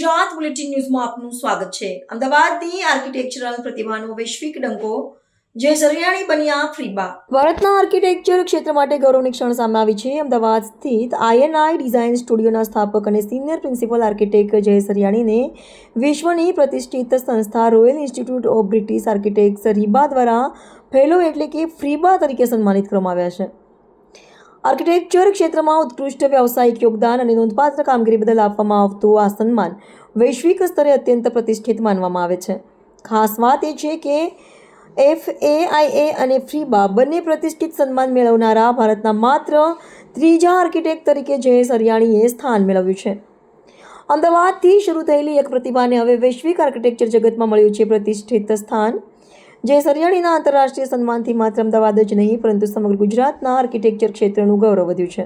Gujarat bulletin ન્યૂઝમાં આપનું સ્વાગત છે। અમદાવાદની આર્કિટેક્ચરલ પ્રતિભાનો વૈશ્વિક ડંકો, જે સરિયાણી બન્યા ફ્રીબા। ભારતના આર્કિટેક્ચર ક્ષેત્ર માટે ગૌરવની ક્ષણ સામે આવી છે। અમદાવાદ સ્થિત આઈએનઆઈ ડિઝાઇન સ્ટુડિયોના સ્થાપક અને સિનિયર પ્રિન્સિપલ આર્કિટેક્ટ જય સરિયાણીને વિશ્વની પ્રતિષ્ઠિત સંસ્થા royal institute of British architects RIBA દ્વારા ફેલો એટલે કે ફ્રીબા તરીકે સન્માનિત કરવામાં આવ્યા છે। આર્કિટેક્ચર ક્ષેત્રમાં ઉત્કૃષ્ટ વ્યાવસાયિક યોગદાન અને નોંધપાત્ર કામગીરી બદલ આપવામાં આવતું આ સન્માન વૈશ્વિક સ્તરે અત્યંત પ્રતિષ્ઠિત માનવામાં આવે છે। ખાસ વાત એ છે કે FAIA અને ફ્રીબા બંને પ્રતિષ્ઠિત સન્માન મેળવનારા ભારતના માત્ર ત્રીજા આર્કિટેક્ટ તરીકે જય સરિયાણીએ સ્થાન મેળવ્યું છે। અમદાવાદથી શરૂ થયેલી એક પ્રતિભાને હવે વૈશ્વિક આર્કિટેક્ચર જગતમાં મળ્યું છે પ્રતિષ્ઠિત સ્થાન। જય સરિયાણીના આંતરરાષ્ટ્રીય સન્માનથી માત્ર અમદાવાદ જ નહીં પરંતુ સમગ્ર ગુજરાતના આર્કિટેક્ચર ક્ષેત્રનું ગૌરવ વધ્યું છે।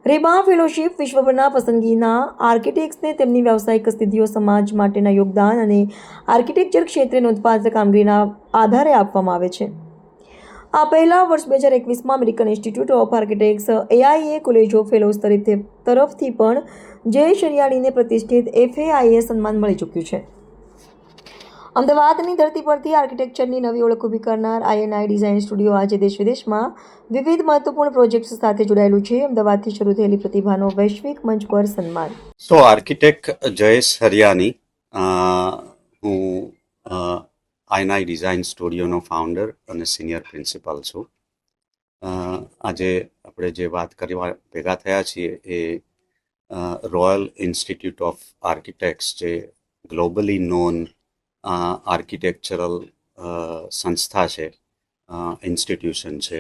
રીબા ફેલોશિપ વિશ્વભરના પસંદગીના આર્કિટેક્ટ્સને તેમની વ્યાવસાયિક સિદ્ધિઓ, સમાજ માટેના યોગદાન અને આર્કિટેક્ચર ક્ષેત્રે નોંધપાત્ર કામગીરીના આધારે આપવામાં આવે છે। આ પહેલા વર્ષ 2021માં American institute of architects AIA college of fellows તરફથી પણ જય સરિયાણીને પ્રતિષ્ઠિત FAIA સન્માન મળી ચૂક્યું છે। અમદાવાદની ધરતી પરથી આર્કિટેક્ચરની નવી ઓળખ ઊભી કરનાર આઈએનઆઈ ડિઝાઇન સ્ટુડિયો આજે દેશ વિદેશમાં વિવિધ મહત્વપૂર્ણ પ્રોજેક્ટ્સ સાથે જોડાયેલું છે। અમદાવાદથી શરૂ થયેલી પ્રતિભાનો વૈશ્વિક મંચ પર સન્માન। સો આર્કિટેક્ટ જયેશ હરિયાણી, હું આઈએનઆઈ ડિઝાઇન સ્ટુડિયોનો ફાઉન્ડર અને સિનિયર પ્રિન્સિપાલ છું। આજે આપણે જે વાત કરવા ભેગા થયા છીએ એ રોયલ ઇન્સ્ટિટ્યૂટ ઓફ આર્કિટેક્ટ્સ, જે ગ્લોબલી નોન આર્કિટેક્ચરલ સંસ્થા છે, ઇન્સ્ટિટ્યુશન છે,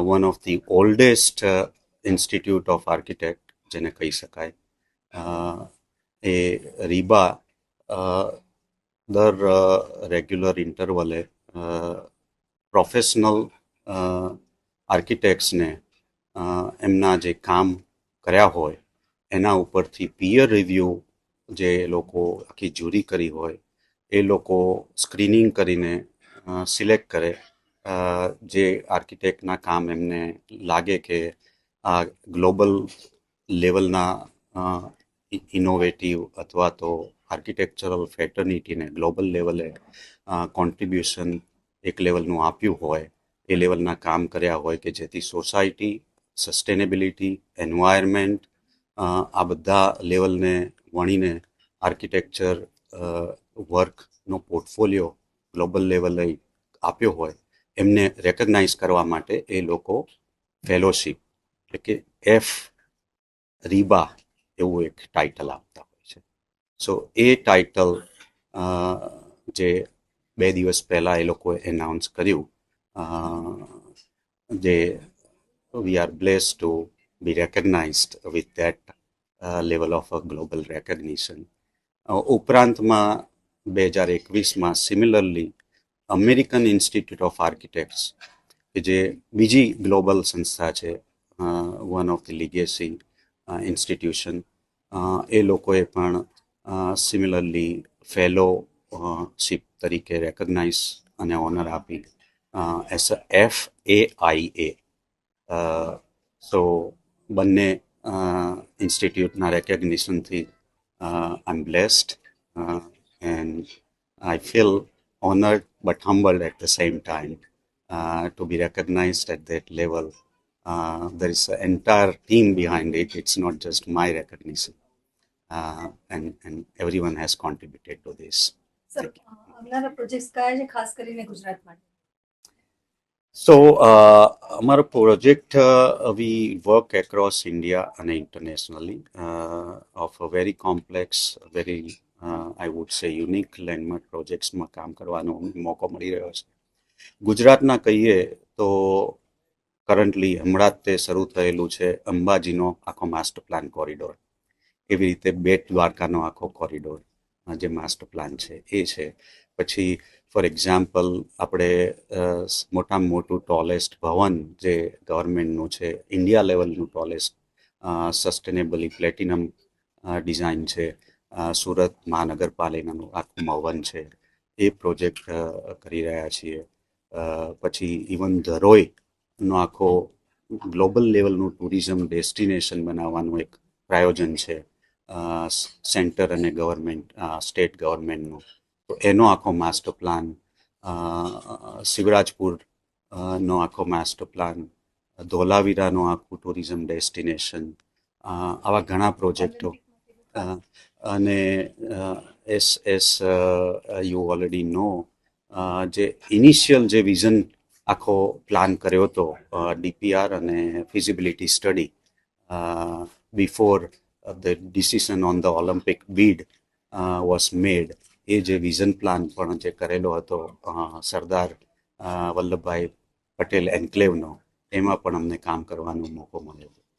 one of the oldest institute of architect જેને કહી શકાય। એ રીબા દર રેગ્યુલર ઇન્ટરવલે પ્રોફેશનલ આર્કિટેક્ટ્સને એમના જે કામ કર્યા હોય એના ઉપરથી પિયર રિવ્યૂ, જે લોકો આખી જ્યુરી કરી હોય એ લોકો સ્ક્રીનિંગ કરીને સિલેક્ટ કરે જે આર્કિટેક્ટના કામ એમને લાગે કે આ ગ્લોબલ લેવલના ઇનોવેટિવ અથવા તો આર્કિટેક્ચરલ ફેટર્નિટીને ગ્લોબલ લેવલે કોન્ટ્રીબ્યુશન એક લેવલનું આપ્યું હોય, એ લેવલના કામ કર્યા હોય કે જેથી સોસાયટી, સસ્ટેનેબિલિટી, એન્વાયરમેન્ટ, આ બધા લેવલને વણીને આર્કિટેક્ચર વર્કનો પોર્ટફોલિયો ગ્લોબલ લેવલે આપ્યો હોય, એમને રેકગ્નાઇઝ કરવા માટે એ લોકો ફેલોશિપ એટલે કે રીબા એવું એક ટાઇટલ આપતા હોય છે। સો એ ટાઇટલ જે 2 દિવસ પહેલાં એ લોકોએ એનાઉન્સ કર્યું, જે we are blessed to be recognized with that level of a global recognition. ઉપરાંતમાં 2021માં similarly American institute of architects, કે જે બીજી ગ્લોબલ સંસ્થા છે, one of the legacy institution, એ લોકોએ પણ સિમિલરલી ફેલોશિપ તરીકે રેકગ્નાઇઝ અને ઓનર આપી એઝ અ FAIA। સો બંને ઇન્સ્ટિટ્યૂટના રેકગ્નિશનથી I'm blessed and I feel honored but humbled at the same time to be recognized at that level. There is an entire team behind it. It's not just my recognition, and everyone has contributed to this. Sir, આવનારા projects કયા છે ખાસ કરીને ગુજરાત માટે? So our project, we work across India and internationally of a very complex, very I would say unique landmark projects માં કામ કરવાનો મોકો મળી રહ્યો છે। ગુજરાતના કહીએ તો કરન્ટલી હમણાં જ તે શરૂ થયેલું છે અંબાજીનો આખો માસ્ટર પ્લાન કોરિડોર, એવી રીતે બેટ દ્વારકાનો આખો કોરિડોર જે માસ્ટર પ્લાન છે એ છે। પછી ફોર એક્ઝામ્પલ આપણે મોટામાં મોટું ટોલેસ્ટ ભવન જે ગવર્મેન્ટનું છે, ઇન્ડિયા લેવલનું ટોલેસ્ટ સસ્ટેનેબલી પ્લેટિનમ ડિઝાઇન છે, સુરત મહાનગરપાલિકાનું આખું ભવન છે, એ પ્રોજેક્ટ કરી રહ્યા છીએ। પછી ઇવન ધરોઈનો આખો ગ્લોબલ લેવલનું ટુરિઝમ ડેસ્ટિનેશન બનાવવાનું એક પ્રાયોજન છે। સેન્ટર અને ગવર્મેન્ટ સ્ટેટ ગવર્મેન્ટનું. તો એનો આખો માસ્ટર પ્લાન, શિવરાજપુર નો આખો માસ્ટર પ્લાન, ધોલાવીરાનું આખું ટુરિઝમ ડેસ્ટિનેશન, આવા ઘણા પ્રોજેક્ટો. અને એસ યુ ઓલરેડી નો, જે ઇનિશિયલ જે વિઝન આખો પ્લાન કર્યો હતો, ડીપીઆર અને feasibility study before the decision on the Olympic bid was made, એ જે વિઝન પ્લાન પણ જે કરેલો હતો સરદાર વલ્લભભાઈ પટેલ એન્કલેવનો, એમાં પણ અમને કામ કરવાનો મોકો મળ્યો.